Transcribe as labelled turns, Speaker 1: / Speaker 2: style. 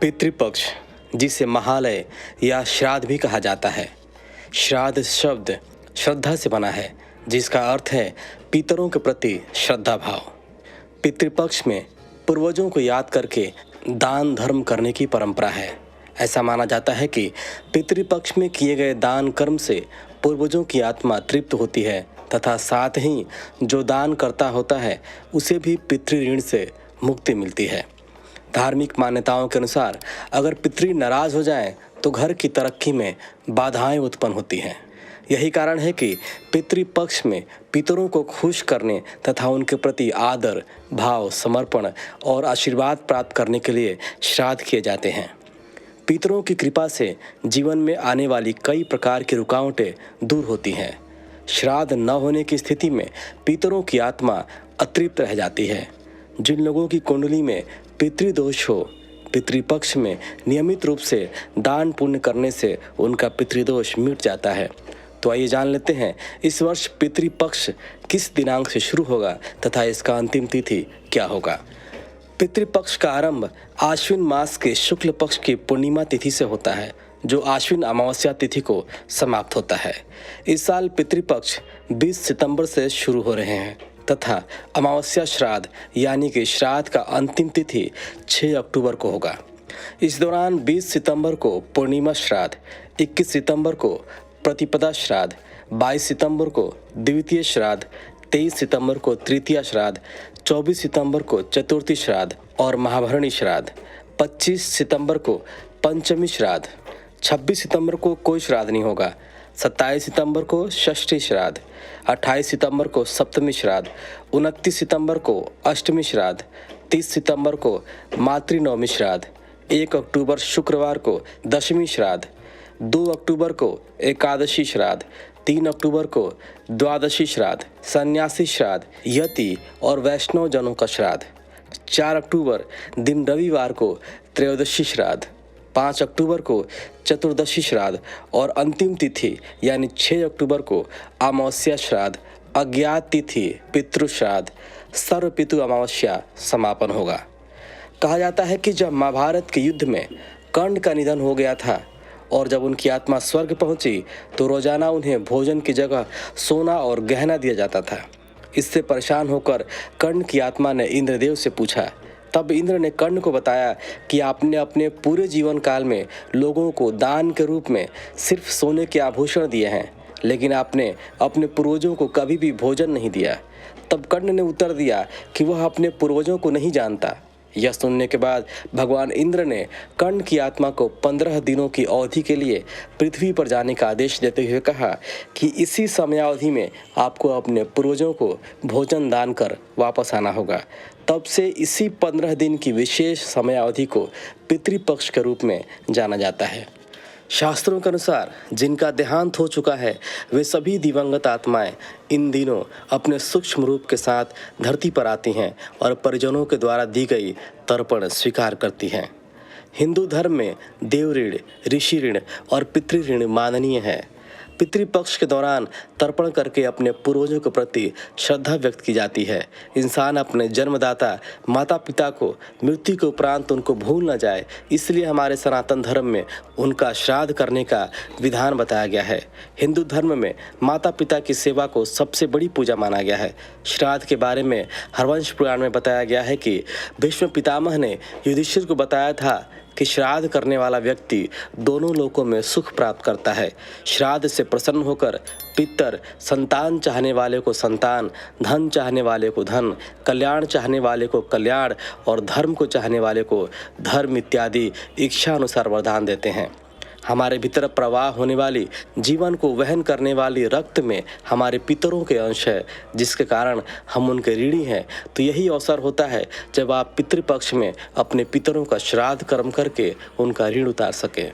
Speaker 1: पितृपक्ष, जिसे महालय या श्राद्ध भी कहा जाता है। श्राद्ध शब्द श्रद्धा से बना है, जिसका अर्थ है पितरों के प्रति श्रद्धा भाव। पितृपक्ष में पूर्वजों को याद करके दान धर्म करने की परंपरा है। ऐसा माना जाता है कि पितृपक्ष में किए गए दान कर्म से पूर्वजों की आत्मा तृप्त होती है तथा साथ ही जो दान करता होता है उसे भी पितृ ऋण से मुक्ति मिलती है। धार्मिक मान्यताओं के अनुसार अगर पितृ नाराज हो जाएं तो घर की तरक्की में बाधाएं उत्पन्न होती हैं। यही कारण है कि पितृपक्ष में पितरों को खुश करने तथा उनके प्रति आदर भाव, समर्पण और आशीर्वाद प्राप्त करने के लिए श्राद्ध किए जाते हैं। पितरों की कृपा से जीवन में आने वाली कई प्रकार की रुकावटें दूर होती हैं। श्राद्ध न होने की स्थिति में पितरों की आत्मा अतृप्त रह जाती है। जिन लोगों की कुंडली में पितृदोष हो, पितृपक्ष में नियमित रूप से दान पुण्य करने से उनका पितृदोष मिट जाता है। तो आइए जान लेते हैं इस वर्ष पितृपक्ष किस दिनांक से शुरू होगा तथा इसका अंतिम तिथि क्या होगा। पितृपक्ष का आरंभ आश्विन मास के शुक्ल पक्ष की पूर्णिमा तिथि से होता है, जो आश्विन अमावस्या तिथि को समाप्त होता है। इस साल पितृपक्ष 20 सितंबर से शुरू हो रहे हैं तथा अमावस्या श्राद्ध यानी कि श्राद्ध का अंतिम तिथि 6 अक्टूबर को होगा। इस दौरान 20 सितंबर को पूर्णिमा श्राद्ध, 21 सितंबर को प्रतिपदा श्राद्ध, 22 सितंबर को द्वितीय श्राद्ध, 23 सितंबर को तृतीया श्राद्ध, 24 सितंबर को चतुर्थी श्राद्ध और महाभरणी श्राद्ध, 25 सितंबर को पंचमी श्राद्ध, 26 सितंबर को कोई श्राद्ध नहीं होगा, 27 सितंबर को षष्ठी श्राद्ध, 28 सितंबर को सप्तमी श्राद्ध, 29 सितंबर को अष्टमी श्राद्ध, 30 सितंबर को मातृनवमी श्राद्ध, 1 अक्टूबर शुक्रवार को दशमी श्राद्ध, 2 अक्टूबर को एकादशी श्राद्ध, 3 अक्टूबर को द्वादशी श्राद्ध, सन्यासी श्राद्ध, यति और वैष्णव जनों का श्राद्ध, 4 अक्टूबर दिन रविवार को त्रयोदशी श्राद्ध, 5 अक्टूबर को चतुर्दशी श्राद्ध और अंतिम तिथि यानी 6 अक्टूबर को अमावस्या श्राद्ध, अज्ञात तिथि पितृ श्राद्ध, सर्व पितु अमावस्या समापन होगा। कहा जाता है कि जब महाभारत के युद्ध में कर्ण का निधन हो गया था और जब उनकी आत्मा स्वर्ग पहुंची तो रोजाना उन्हें भोजन की जगह सोना और गहना दिया जाता था। इससे परेशान होकर कर्ण की आत्मा ने इंद्रदेव से पूछा। तब इंद्र ने कर्ण को बताया कि आपने अपने पूरे जीवन काल में लोगों को दान के रूप में सिर्फ सोने के आभूषण दिए हैं, लेकिन आपने अपने पूर्वजों को कभी भी भोजन नहीं दिया। तब कर्ण ने उत्तर दिया कि वह अपने पूर्वजों को नहीं जानता। यह सुनने के बाद भगवान इंद्र ने कर्ण की आत्मा को 15 दिनों की अवधि के लिए पृथ्वी पर जाने का आदेश देते हुए कहा कि इसी समयावधि में आपको अपने पूर्वजों को भोजन दान कर वापस आना होगा। तब से इसी 15 दिन की विशेष समयावधि को पितृपक्ष के रूप में जाना जाता है। शास्त्रों के अनुसार जिनका देहांत हो चुका है वे सभी दिवंगत आत्माएं इन दिनों अपने सूक्ष्म रूप के साथ धरती पर आती हैं और परिजनों के द्वारा दी गई तर्पण स्वीकार करती हैं। हिंदू धर्म में देव ऋण, ऋषि ऋण और पितृ ऋण माननीय है। पितृपक्ष के दौरान तर्पण करके अपने पूर्वजों के प्रति श्रद्धा व्यक्त की जाती है। इंसान अपने जन्मदाता माता पिता को मृत्यु के उपरांत उनको भूल न जाए, इसलिए हमारे सनातन धर्म में उनका श्राद्ध करने का विधान बताया गया है। हिंदू धर्म में माता पिता की सेवा को सबसे बड़ी पूजा माना गया है। श्राद्ध के बारे में हरवंश पुराण में बताया गया है कि भीष्म पितामह ने युधिष्ठिर को बताया था कि श्राद्ध करने वाला व्यक्ति दोनों लोकों में सुख प्राप्त करता है। श्राद्ध से प्रसन्न होकर पितर संतान चाहने वाले को संतान, धन चाहने वाले को धन, कल्याण चाहने वाले को कल्याण और धर्म को चाहने वाले को धर्म इत्यादि इच्छा अनुसार वरदान देते हैं। हमारे भीतर प्रवाह होने वाली जीवन को वहन करने वाली रक्त में हमारे पितरों के अंश है, जिसके कारण हम उनके ऋणी हैं। तो यही अवसर होता है जब आप पितृपक्ष में अपने पितरों का श्राद्ध कर्म करके उनका ऋण उतार सकें।